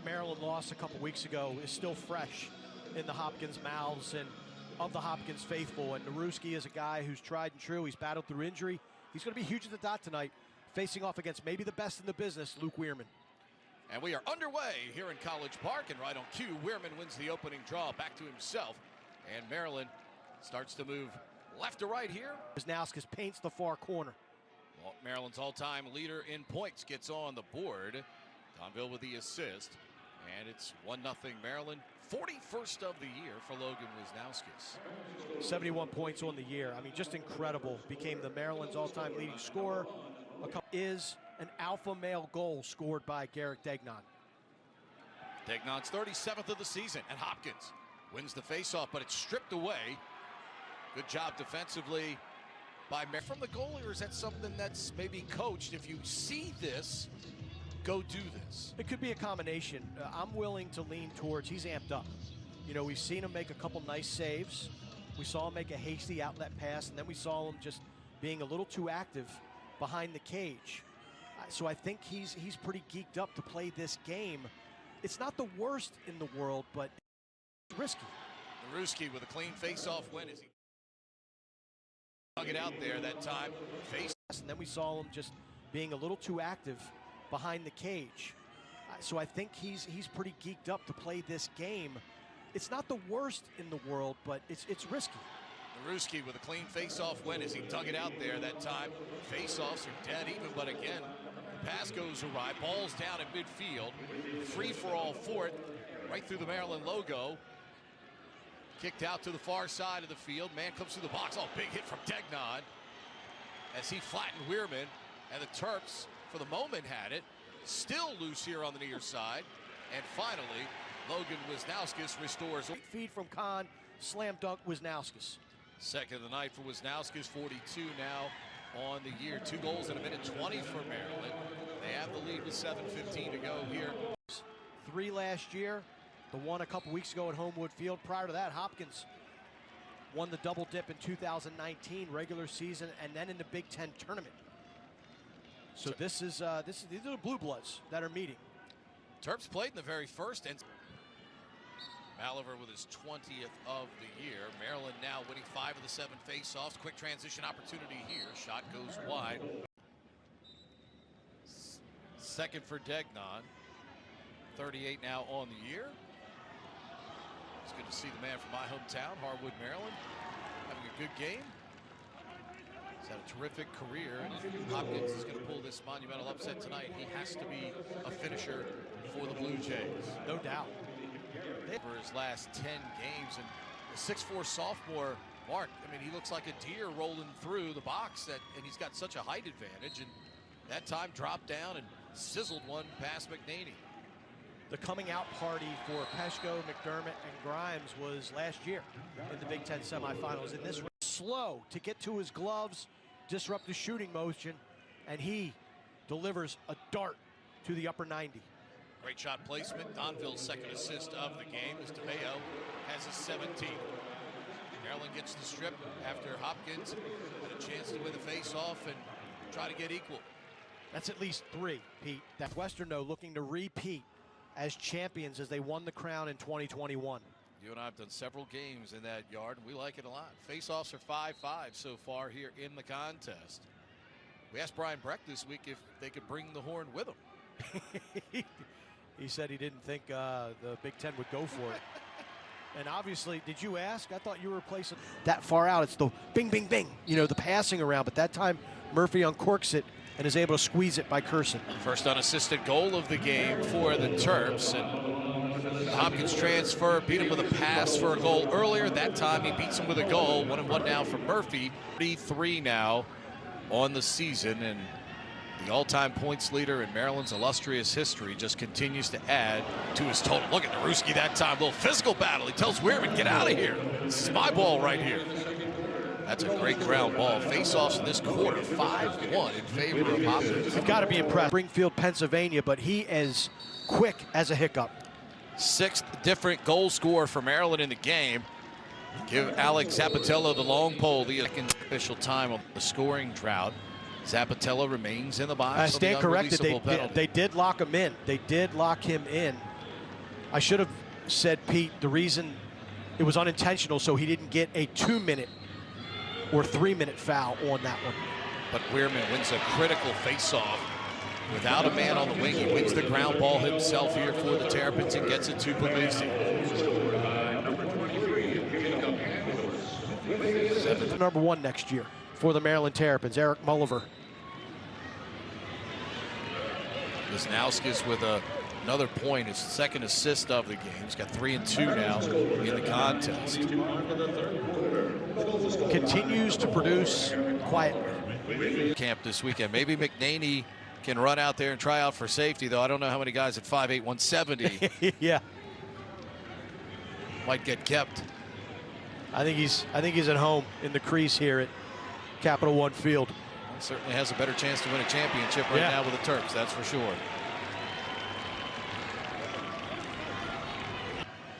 Maryland loss a couple weeks ago is still fresh in the Hopkins mouths and of the Hopkins faithful. And Narewski is a guy who's tried and true. He's battled through injury. He's going to be huge at the dot tonight, facing off against maybe the best in the business, Luke Wierman. And we are underway here in College Park, and right on cue, Wierman wins the opening draw back to himself. And Maryland starts to move left to right here. Wisnauskas paints the far corner. Well, Maryland's all-time leader in points gets on the board. Donville with the assist. And it's 1-0 Maryland. 41st of the year for Logan Wisnauskas. 71 points on the year. I mean, just incredible. Became the Maryland's all-time leading scorer. Is an alpha male goal scored by Garrett Degnan. Degnan's 37th of the season, and Hopkins wins the faceoff, but it's stripped away. Good job defensively by Maryland. From the goalie, or is that something that's maybe coached? If you see this, go do this. It could be a combination. I'm willing to lean towards he's amped up. You know, we've seen him make a couple nice saves. We saw him make a hasty outlet pass, and then we saw him just being a little too active behind the cage. So I think he's pretty geeked up to play this game. It's not the worst in the world, but it's risky. Narewski with a clean face-off win as he dug it out there that time. And then we saw him just being a little too active behind the cage. So I think he's pretty geeked up to play this game. It's not the worst in the world, but it's risky. Narewski with a clean face-off win as he dug it out there that time. Face-offs are dead even, but again, the pass goes awry. Ball's down in midfield. Free for all for it. Right through the Maryland logo. Kicked out to the far side of the field. Man comes through the box. Oh, big hit from Degnan as he flattened Wierman. And the Terps, for the moment, had it. Still loose here on the near side. And finally, Logan Wisnauskas restores. Feed from Kahn. Slam dunk Wisnauskas. Second of the night for Wisnauskas, 42 now on the year. 2 goals in a minute 20 for Maryland. They have the lead with 7:15 to go here. 3 last year, the one a couple weeks ago at Homewood Field. Prior to that, Hopkins won the double dip in 2019 regular season and then in the Big Ten tournament. So these are the Blue Bloods that are meeting. Terps played in the very first, and Maliver with his 20th of the year. Maryland now winning 5 of the 7 face-offs. Quick transition opportunity here. Shot goes wide. Second for Degnan. 38 now on the year. It's good to see the man from my hometown, Harwood, Maryland, having a good game. He's had a terrific career, and if Hopkins is going to pull this monumental upset tonight, he has to be a finisher for the Blue Jays. No doubt. For his last 10 games, and the 6'4" sophomore Mark, I mean, he looks like a deer rolling through the box, and he's got such a height advantage, and that time dropped down and sizzled one past McNaney. The coming out party for Peshko, McDermott, and Grimes was last year in the Big Ten semifinals. In this slow to get to his gloves, disrupt the shooting motion, and he delivers a dart to the upper 90. Great shot placement. Donville's second assist of the game as DeMeo has his 17th. Maryland gets the strip after Hopkins had a chance to win the face-off and try to get equal. That's at least 3, Pete. That Western, though, looking to repeat as champions as they won the crown in 2021. You and I have done several games in that yard, and we like it a lot. Face-offs are 5-5 so far here in the contest. We asked Brian Breck this week if they could bring the horn with them. He said he didn't think the Big Ten would go for it. And obviously, did you ask? I thought you were replacing that far out. It's the bing, bing, bing, you know, the passing around. But that time, Murphy uncorks it and is able to squeeze it by Curson. First unassisted goal of the game for the Terps. And the Hopkins transfer beat him with a pass for a goal earlier. That time, he beats him with a goal. 1-1 now for Murphy. 33 now on the season. And the all-time points leader in Maryland's illustrious history just continues to add to his total. Look at Narewski that time. A little physical battle. He tells Wierman, get out of here. This is my ball right here. That's a great ground ball. Face-offs in this quarter, 5-1 in favor of Hopkins. You've got to be impressed. Springfield, Pennsylvania, but he is quick as a hiccup. 6th different goal scorer for Maryland in the game. Give Alex Zappatello the long pole, the second official time of the scoring drought. Zappatello remains in the box. I stand corrected. They did lock him in. They did lock him in. I should have said, Pete, the reason it was unintentional so he didn't get a 2-minute or 3-minute foul on that one. But Wierman wins a critical face-off. Without a man on the wing, he wins the ground ball himself here for the Terrapins and gets it to Puglisi. Number 1 next year for the Maryland Terrapins, Eric Mulliver. Narewski with another point, his second assist of the game. He's got 3 and 2 now in the contest. Continues to produce quietly. Camp this weekend. Maybe McNaney can run out there and try out for safety, though. I don't know how many guys at 5'8", 170 yeah, might get kept. I think he's at home in the crease here at Capital One Field. He certainly has a better chance to win a championship right now with the Terps, that's for sure.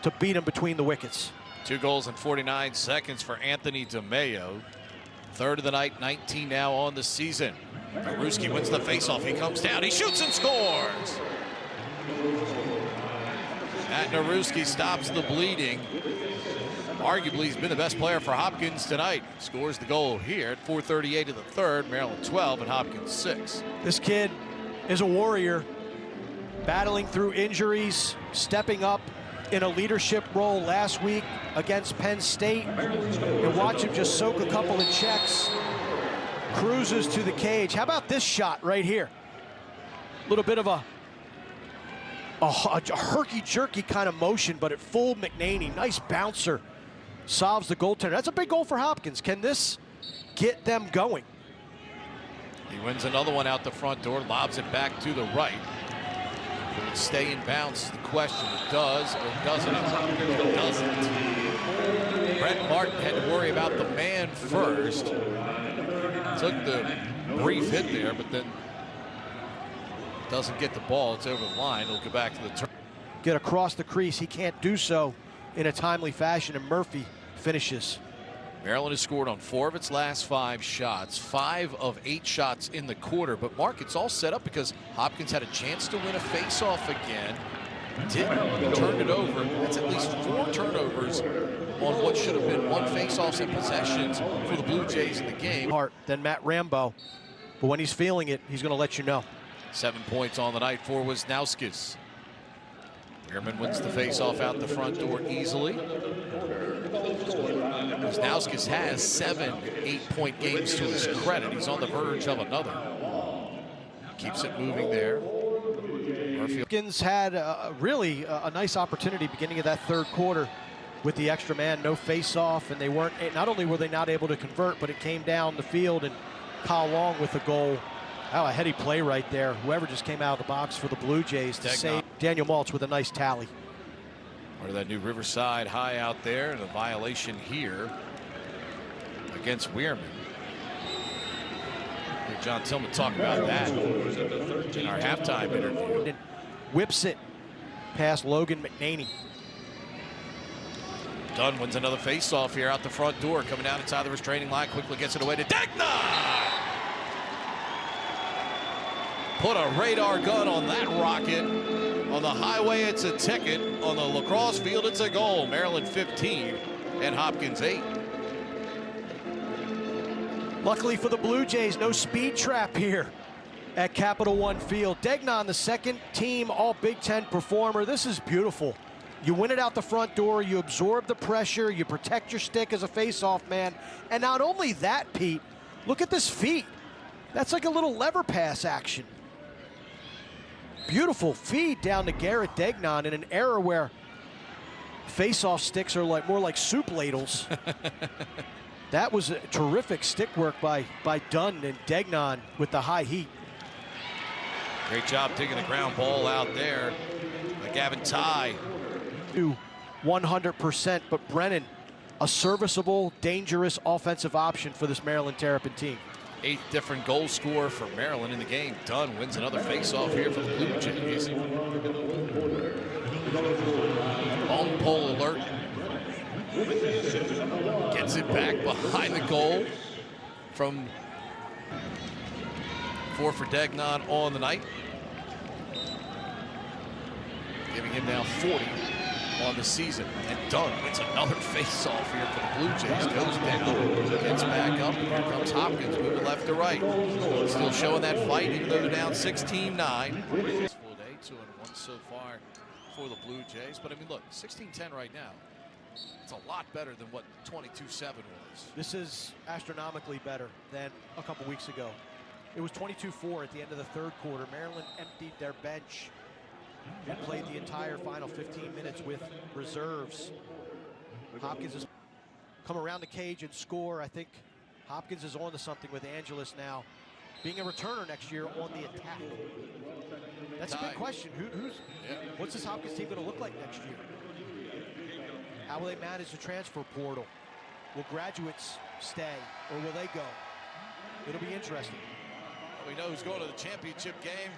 To beat him between the wickets. 2 goals in 49 seconds for Anthony DeMeo. 3rd of the night, 19 now on the season. Narewski wins the faceoff. He comes down, he shoots and scores. Matt Narewski stops the bleeding. Arguably, he's been the best player for Hopkins tonight. Scores the goal here at 4:38 of the 3rd. Maryland 12 and Hopkins 6. This kid is a warrior, battling through injuries, stepping up in a leadership role last week against Penn State. And watch him just soak a couple of checks. Cruises to the cage. How about this shot right here? A little bit of a herky-jerky kind of motion, but it fooled McNaney. Nice bouncer. Solves the goaltender. That's a big goal for Hopkins. Can this get them going? He wins another one out the front door, lobs it back to the right. Will it stay in bounds is the question. It does or doesn't it? It doesn't. Brett Martin had to worry about the man first. Took the brief hit there, but then doesn't get the ball. It's over the line. It'll go back to the turn. Get across the crease. He can't do so in a timely fashion, and Murphy finishes. Maryland has scored on 4 of its last 5 shots, 5 of 8 shots in the quarter. But Mark, it's all set up because Hopkins had a chance to win a face-off again. Didn't turn it over. That's at least 4 turnovers on what should have been 1 face-offs and possessions for the Blue Jays in the game. Than Matt Rambo, but when he's feeling it, he's going to let you know. 7 points on the night for Wisniewski's. Wierman wins the face-off out the front door easily. Wisniewski's has 7 8-point games to his credit. He's on the verge of another. Keeps it moving there. Hopkins had really a nice opportunity beginning of that 3rd quarter with the extra man, no face-off, and they weren't. Not only were they not able to convert, but it came down the field, and Kyle Long with the goal. Oh, a heady play right there. Whoever just came out of the box for the Blue Jays to save. Daniel Maltz with a nice tally. Part of that new Riverside high out there, and a violation here against Wierman. Heard John Tillman talk about that in our halftime interview. And whips it past Logan McNaney. Dunn wins another face-off here out the front door, coming down inside the restraining line, quickly gets it away to Degnan! Put a radar gun on that rocket. On the highway, it's a ticket. On the lacrosse field, it's a goal. Maryland 15 and Hopkins 8. Luckily for the Blue Jays, no speed trap here at Capital One Field. Degnan, the 2nd team All-Big Ten performer. This is beautiful. You win it out the front door, you absorb the pressure, you protect your stick as a face-off man. And not only that, Pete, look at this feed. That's like a little lever pass action. Beautiful feed down to Garrett Degnan in an era where face-off sticks are more like soup ladles. That was a terrific stick work by Dunn and Degnan with the high heat. Great job digging the ground ball out there by Gavin Ty. 100%, but Brennan, a serviceable, dangerous offensive option for this Maryland Terrapin team. 8th different goal scorer for Maryland in the game. Dunn wins another face-off here for the Blue Jays. Long pole alert. Gets it back behind the goal from 4 for Degnan on the night. giving him now 40 on the season. And Dunn wins another face-off here for the Blue Jays. Goes down, gets back up. Here comes Hopkins moving left to right. Still showing that fight even though they're down 16-9. Full day, 2-1 so far for the Blue Jays. But I mean, look, 16-10 right now. It's a lot better than what 22-7 was. This is astronomically better than a couple weeks ago. It was 22-4 at the end of the third quarter. Maryland emptied their bench and played the entire final 15 minutes with reserves. Hopkins has come around the cage and score. I think Hopkins is on to something with Angeles now being a returner next year on the attack. That's a big question. What's this Hopkins team going to look like next year? How will they manage the transfer portal? Will graduates stay or will they go? It'll be interesting. We know who's going to the championship game.